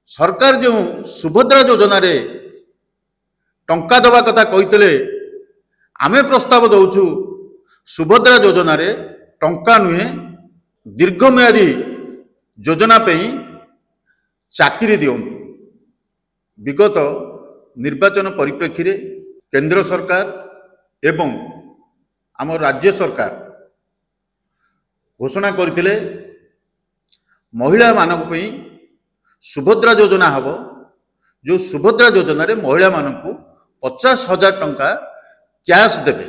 सरकार जो सुभद्रा योजना रे टंका दवा कथा कहते आमे प्रस्ताव दौचु सुभद्रा योजना रे टंका नुहे दीर्घमेयादी योजना पे चाकरी दियंतु। विगत निर्वाचन परिप्रेक्षी रे केंद्र सरकार एवं आम राज्य सरकार घोषणा करथिले महिला मानक पई सुभद्रा योजना हब। जो सुभद्रा योजना रे महिला मानक 50,000 टंका कैश देबे।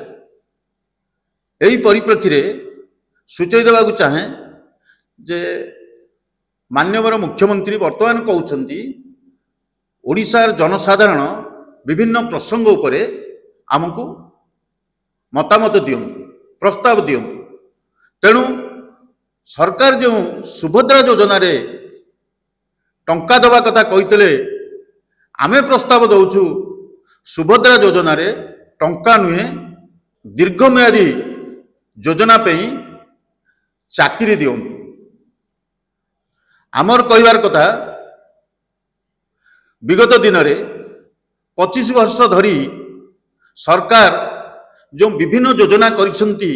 एही परिप्रेक्षी रे सूचय देबाकू चाहे जे माननीय मुख्यमंत्री वर्तमान कहउछंती ओडिशार जनसाधारण विभिन्न प्रसंग उपरे आमको मतामत दियंतु, प्रस्ताव दियंतु। तेणु सरकार जो सुभद्रा योजना रे टंका दवा कथा कहते आमे प्रस्ताव दौचु सुभद्रा योजना रे टंका नुहे दीर्घमेयादी योजना पे चाकरी दियंतु। आमर कहबार कथा विगत दिन रे 25 वर्ष धरी सरकार जो विभिन्न योजना करिसंती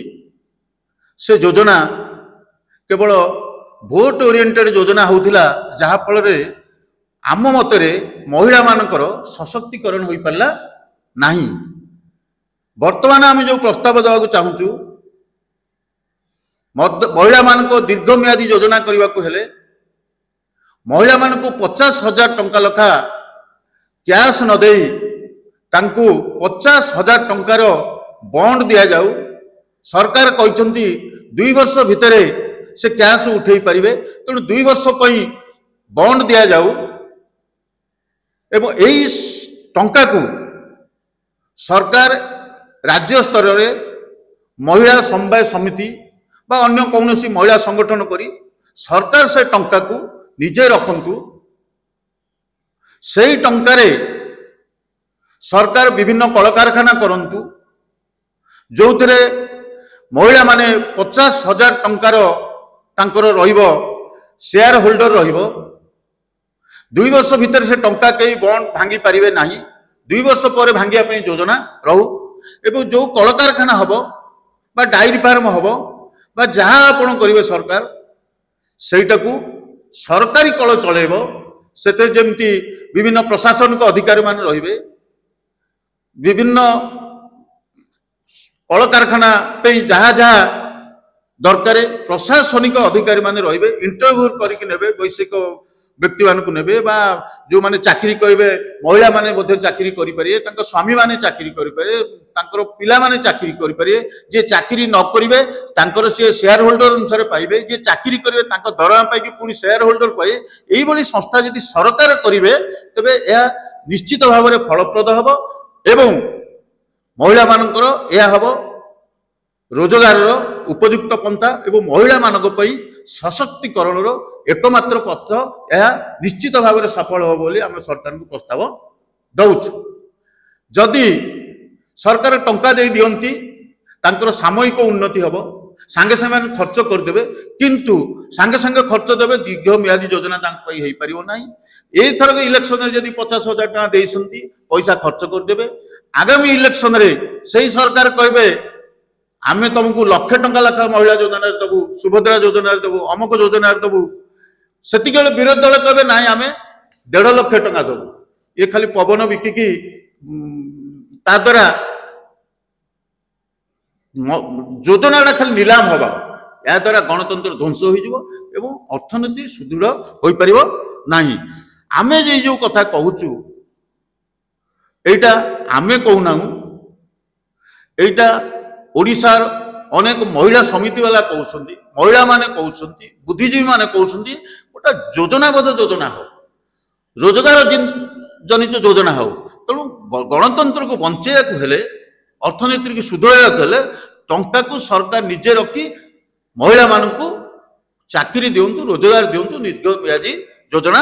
से योजना केवल भोट ओरिएंटेड योजना होतिला, जहा फल रे आम मतरे महिला मानकर सशक्तिकरण होई पारला नाही। वर्तमान आम जो प्रस्ताव देवाकू चाहूचु महिला मानक दीर्घमेयादी योजना करने को हेले महिला मानक 50,000 टंका लखा कैश न देई तांकू 50,000 टंकार बॉन्ड दिया जाऊ। सरकार कहते 2 वर्ष भितर से कैश उठे पारिबे, तेणु 2 वर्ष पई बॉन्ड दिया जाऊ एवं एही टंका को सरकार राज्य स्तर रे महिला समवाय समिति बा अन्य कौनसी महिला संगठन करी सरकार से टंका को निजे रखंतु। से टंकारे सरकार विभिन्न कल कारखाना करंतु, जो थे महिला माने 50,000 टंकार तांकर रहिबो शेयर होल्डर रहिबो। 2 वर्ष भीतर से टंका कई बॉन्ड भांगी पारिबे नाही। 2 वर्ष पर भांगिया पे योजना रहू एवं जो कल कारखाना हबो बा डायरी फार्म हबो बा जहां आपण करिवे सरकार सेटाकू सरकारी कल चलेबो। सेते जेमती विभिन्न प्रशासनिक अधिकारी मान रहिबे, विभिन्न कल कारखाना पे जहाँ जहाँ दरकार प्रशासनिक अधिकारी माने रहिबे, इंटरव्यू करके नेबे, वैश्विक व्यक्ति मान को नेबे बा जो माने चाकरी करिवे महिला माने मध्ये चाकरी करि परिए, तांका स्वामी माने चाकरी करि परिए, तांकर पिला माने चाकरी करि परिए। जे चाकरी न करिवे तांकर से शेयर होल्डर अनुसार पाइबे, जे चाकरी करिवे तांका दरमा पाई कि पुनी शेयर होल्डर पाए। एही बली संस्था यदि सरकार करिवे तबे यह निश्चित भाव में फलप्रद हबो एवं महिला मानकर यह हबो रोजगार उपयुक्त पंथा एवं महिला मानक पई सशक्तिकरण एकमात्र पथ यह निश्चित भाव में सफल हो बोली आम सरकार को प्रस्ताव दौचु। जदि सरकार टंका दे दियंती तांकर सामयिक उन्नति हबो, सांगे सांगे खर्च करदेबे, किंतु सांगे सांगे खर्च देबे दीर्घमेयादी योजना तांक पई हेई परियो नाही। एई थरक इलेक्शन रे जदि 50,000 टका देइसंती पैसा खर्च करदेबे, आगामी इलेक्शन रे सही सरकार कहबे आमे तुमको 1,00,000 टंका लाखा महिला योजना देबू, सुभद्रा योजना देबू, अमुक योजना देबू, सेतिक विरोधी दल कहबे नाई आमे 1.5 लाख टंका देबू। ये खाली पवन बिकिकी ता द्वारा योजना खाली नीलाम हवा, या द्वारा गणतंत्र ध्वंस हो अर्थनीति सुदृढ़ हो पार नहीं। आमे जो कथा कहूचु एटा आमे कहूना, एटा ओडिशार अनेक महिला समिति वाला कहउछंती, महिला माने कहउछंती, बुद्धिजीवी माने कहउछंती गोटा योजनाबद्ध योजना हो, रोजगार जनित योजना हो। तेणु गणतंत्र को बंचाइया हेले, अर्थनीति को सुदृढ़ हेले टंका को सरकार निजे रखी महिला मानकू चाकरी दियंतु, रोजगार दियंतु, दीर्घमेयादी योजना।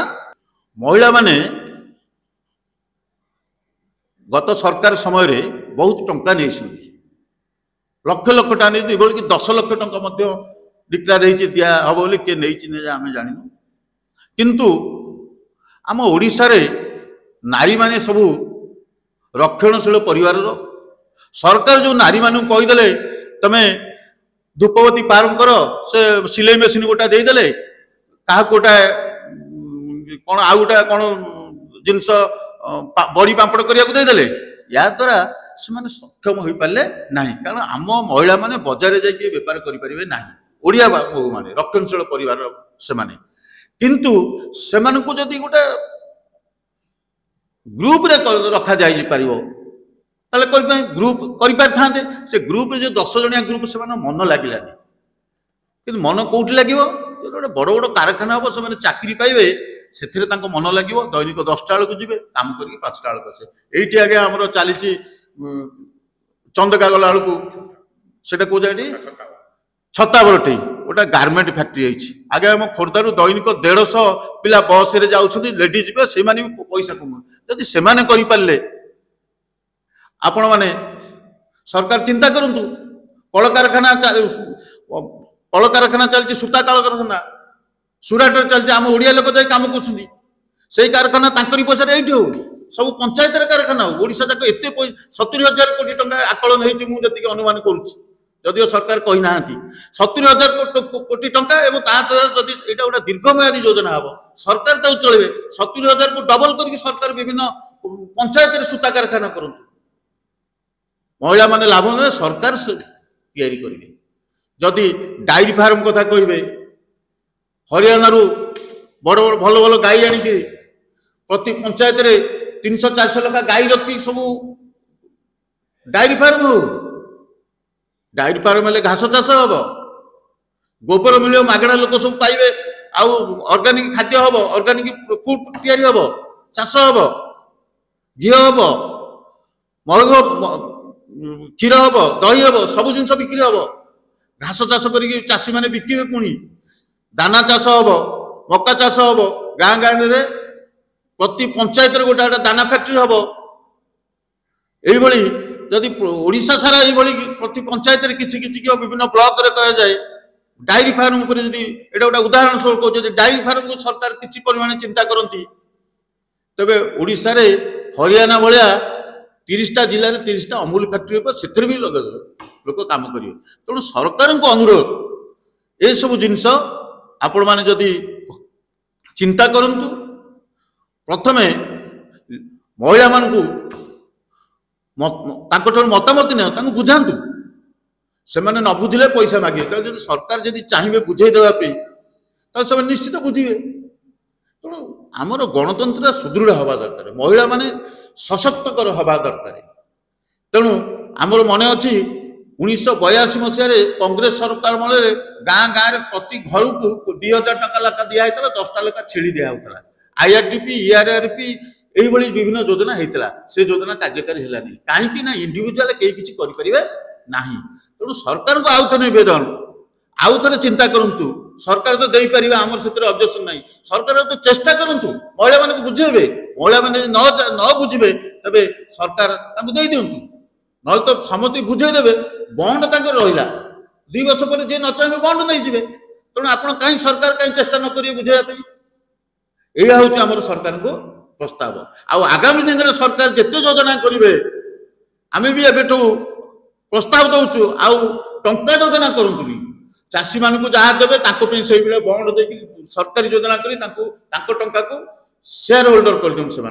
महिला माने गत सरकार समय रे बहुत टंका नहीं, लक्ष लक्ष टका नहीं, कि 10 लाख टंका डिक्लेयर दिया हम बोली किए नहीं आम जानू। किंतु आम ओडिशा रे नारी माने सबू रक्षणशील परिवार सरकार जो नारी मान कहीदे तमें धूपवती पारण कर से सिलाई मेसीन गोटा देदेले क्या गोटा कौन आउ गोटा कौन जिनस बड़ी पापड़ करने को देदेले या द्वारा से सक्षम हो पारे ना कारण आम महिला माने बजार जाकि बेपार करें ना ओडिया माने रक्षणशील परिवार से माने किंतु से जदि गोटे ग्रुप रे रखा जाई पारिबो ताले ग्रुप करि से ग्रुप जो 10 जणिया ग्रुप से मन लागिलानी कि मन कौटी लगे गोटे बड़ बड़ कारखाना हम से चाकरी पाइबे से मन लगे दैनिक 10टा बेलू जी कम कर 5टा बेलू आसे ये आगे आम चली चंदका गला बेलू से कौ जगह छताबरटी गोटे गार्मेंट फैक्ट्री आगे आम खोर्धारू दैनिक 150 पिला बस रे जाउछथि लेडीज भी से पैसा कम जदि से करें आपण माने सरकार चिंता करंतु कल कारखाना चलती सूता कल कारखाना सुराट चलती आम ओडिया लोक जाई काम कर कारखाना तांकरी पैसा ये हो सब पंचायत कारखाना हो ओडिशा जाक एत 70,000 कोटी टंका आकलन होती अनुमान करुच्ची जदिव सरकार कही ना 70,000 कोटी टंका एवं द्वारा जदि यहाँ गोटे दीर्घमेयादी योजना हम सरकार तो चलवे 70,000 को डबल करके सरकार विभिन्न पंचायत सूता कारखाना करूँ महिला माने लाभ ना सरकार तैयारी करेंगे जदि डायरी फार्म कथा कहे हरियाणा बड़ बड़ भल भल गाई आणिक प्रति पंचायत 300-400 लखा गाई रखी सब डायरी फार्म हो डायरी फार्म हेल्ले घास चाष हम गोबर मिल मगणा लोक सब पाइबे आउ ऑर्गेनिक खाद्य हम ऑर्गेनिक फूड तैयारी हम चाष हम घी हम क्षीर हम दही हम सब जिन बिक्री हम घास चाष कर चाषी मैंने बिके पुणी दाना चाष हम मक्का चाष हम गाँ गाँव में प्रति पंचायत गोटे गोटे दाना फैक्ट्री हम यही जदि ओडिशा सारा ये प्रति पंचायत किसी किसी विभिन्न ब्लॉक रे करा जाए डायरी फार्म पर जदि एटा गोटे उदाहरण स्वरूप कहते डायरी फार्म को सरकार किसी परिमाण चिंता करती तेबे ओडिशा रे हरियाणा भाया 30टा जिले में 30टा अमूल फैक्ट्री से भी लोक काम करेंगे तेणु सरकार को अनुरोध ये सब जिनस आपण मैंने जदि चिंता करंतु प्रथमे महिला मान मतामत नहीं बुझातु से न बुझे पैसा मागे जब सरकार जब चाहिए बुझे देवाई तो निश्चित बुझे तेणु आमर गणतंत्र सुदृढ़ हवा दरकार महिला माने सशक्तकर हवा दरकार तेणु आमर मन अच्छी 1982 मसीह कांग्रेस सरकार मल गाँ गाँव प्रति घर को 2,000 टका लेखा दिखाई 10टा लेखा छेली दिखाऊला IRDP ERRP यही विभिन्न योजना होता से योजना कार्यकारी है कहीं ना इंडिविजुआल कहीं किसी करें ना तेणु सरकार को आउ थे निवेदन आउ थे चिंता करूँ सरकार तो दे पारे आमर से ऑब्जेक्शन नहीं सरकार तो चेष्टा करूँ महिला मान बुझेबे महिला मैंने न बुझे तेरे सरकार दे दिंतु ना तो समस्त बुझेदेवे बंड तक रहा 2 वर्ष पर जी न चाहिए बंड नहीं जी तेणु आप कहीं सरकार कहीं चेष्टा न करेंगे बुझाई यह हूँ आम सरकार को प्रस्ताव आगामी दिन में सरकार जिते योजना करेंगे आम भी एबेठू प्रस्ताव दौचु आउ टंका योजना करूँ चाषी मान को जहाँ देवे से बंड दे सरकारी योजना कर टंका को शेयर होल्डर कर दियो से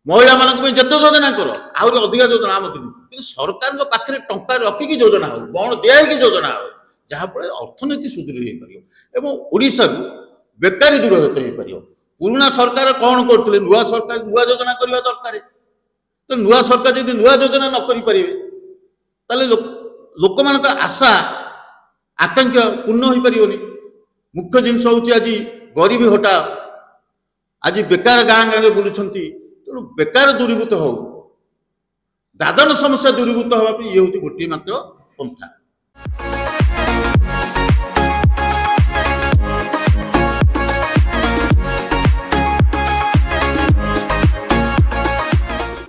महिला मान जिते योजना कर आहरी अधिक योजना आम कि सरकार पाखे टंका रखिकी योजना हो बंड दिखाई योजना हो जहाँफल अर्थनीति सुदृढ़ हो ओडिशा बेकारी दूर हो पार पुराना सरकार कौन करते नुआ सरकार नुआ योजना करने दरकार तो नुआ सरकार जब नुआ योजना न करें लोक मान आशा आकांक्षा पूर्ण हो पारनी मुख्य जिनस हूँ आज गरीबी हटा आज बेकार गाँ गाँव बुलूं तेणु बेकार दूरीभूत हो दादन समस्या दूरीभूत हाँपी ये हूँ गोटे मात्र पंथा।